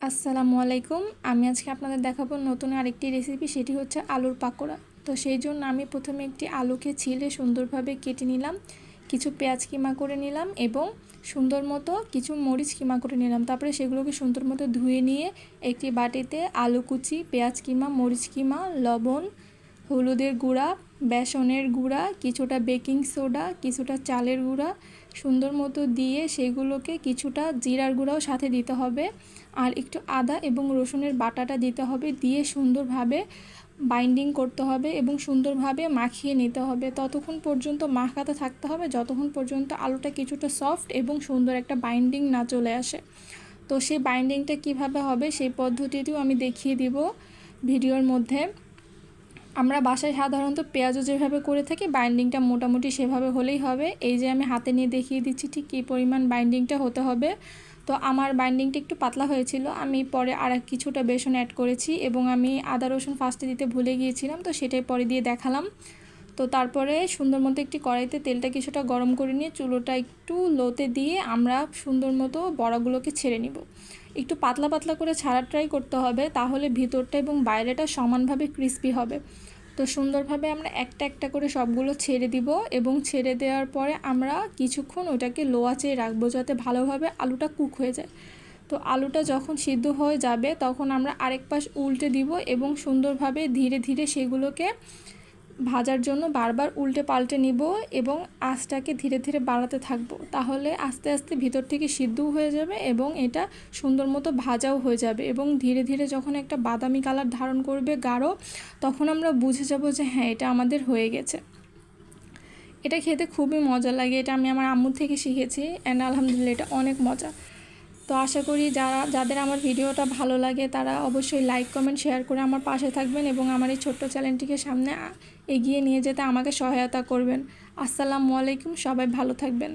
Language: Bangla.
আসসালামু আলাইকুম। আমি আজকে আপনাদের দেখাবো নতুন আরেকটি রেসিপি, সেটি হচ্ছে আলুর পাকোড়া। তো সেই জন্য আমি প্রথমে একটি আলুকে ছিলে সুন্দরভাবে কেটে নিলাম, কিছু পেঁয়াজ কিমা করে নিলাম এবং সুন্দর মতো কিছু মরিচ কিমা করে নিলাম। তারপরে সেগুলোকে সুন্দর মতো ধুয়ে নিয়ে একটি বাটিতে আলু কুচি, পেঁয়াজ কিমা, মরিচ কিমা, লবণ, হলুদের গুঁড়া, বেসনের গুঁড়া, কিছুটা বেকিং সোডা, কিছুটা চালের গুঁড়া সুন্দর মতো দিয়ে সেগুলোকে কিছুটা জিরার গুঁড়াও সাথে দিতে হবে, আর একটু আদা এবং রসুনের বাটাটা দিতে হবে, দিয়ে সুন্দরভাবে বাইন্ডিং করতে হবে এবং সুন্দরভাবে মাখিয়ে নিতে হবে। ততক্ষণ পর্যন্ত মাখাতে থাকতে হবে যতক্ষণ পর্যন্ত আলুটা কিছুটা সফট এবং সুন্দর একটা বাইন্ডিং না চলে আসে। তো সেই বাইন্ডিংটা কিভাবে হবে সেই পদ্ধতিটিও আমি দেখিয়ে দিব ভিডিওর মধ্যে। আমরা বাসায় সাধারণত পেঁয়াজও যেভাবে করে থাকি বাইন্ডিংটা মোটামুটি সেভাবে হলেই হবে। এই যে আমি হাতে নিয়ে দেখিয়ে দিচ্ছি ঠিক কী পরিমাণ বাইন্ডিংটা হতে হবে। তো আমার বাইন্ডিংটা একটু পাতলা হয়েছিল, আমি পরে আর কিছুটা বেসন অ্যাড করেছি এবং আমি আদা রসুন ফার্স্টে দিতে ভুলে গিয়েছিলাম, তো সেটাই পরে দিয়ে দেখালাম। তো তারপরে সুন্দর মতো একটি কড়াইতে তেলটা কিছুটা গরম করে নিয়ে চুলোটা একটু লোতে দিয়ে আমরা সুন্দর মতো বড়াগুলোকে ছেড়ে নিব। একটু পাতলা পাতলা করে ছাড়ার ট্রাই করতে হবে, তাহলে ভিতরটা এবং বাইরেটা সমানভাবে ক্রিস্পি হবে। তো সুন্দরভাবে আমরা একটা একটা করে সবগুলো ছেড়ে দিব এবং ছেড়ে দেওয়ার পরে আমরা কিছুক্ষণ ওটাকে লো আঁচে রাখবো যাতে ভালোভাবে আলুটা কুক হয়ে যায়। তো আলুটা যখন সিদ্ধ হয়ে যাবে তখন আমরা আরেক পাশ উল্টে দিব এবং সুন্দরভাবে ধীরে ধীরে সেগুলোকে ভাজার জন্য বারবার উল্টে পাল্টে নিব এবং আঁচটাকে ধীরে ধীরে বাড়াতে থাকবো, তাহলে আস্তে আস্তে ভিতর থেকে সিদ্ধও হয়ে যাবে এবং এটা সুন্দর মতো ভাজাও হয়ে যাবে। এবং ধীরে ধীরে যখন একটা বাদামি কালার ধারণ করবে গাঢ়, তখন আমরা বুঝে যাব যে হ্যাঁ এটা আমাদের হয়ে গেছে। এটা খেতে খুবই মজা লাগে, এটা আমি আমার আম্মুর থেকে শিখেছি অ্যান্ড আলহামদুলিল্লাহ এটা অনেক মজা। তো আশা করি যাদের আমার ভিডিওটা ভালো লাগে তারা অবশ্যই লাইক, কমেন্ট, শেয়ার করে আমার পাশে থাকবেন এবং আমার এই ছোট্ট চ্যানেলটিকে সামনে এগিয়ে নিয়ে যেতে আমাকে সহায়তা করবেন। আসসালামু আলাইকুম, সবাই ভালো থাকবেন।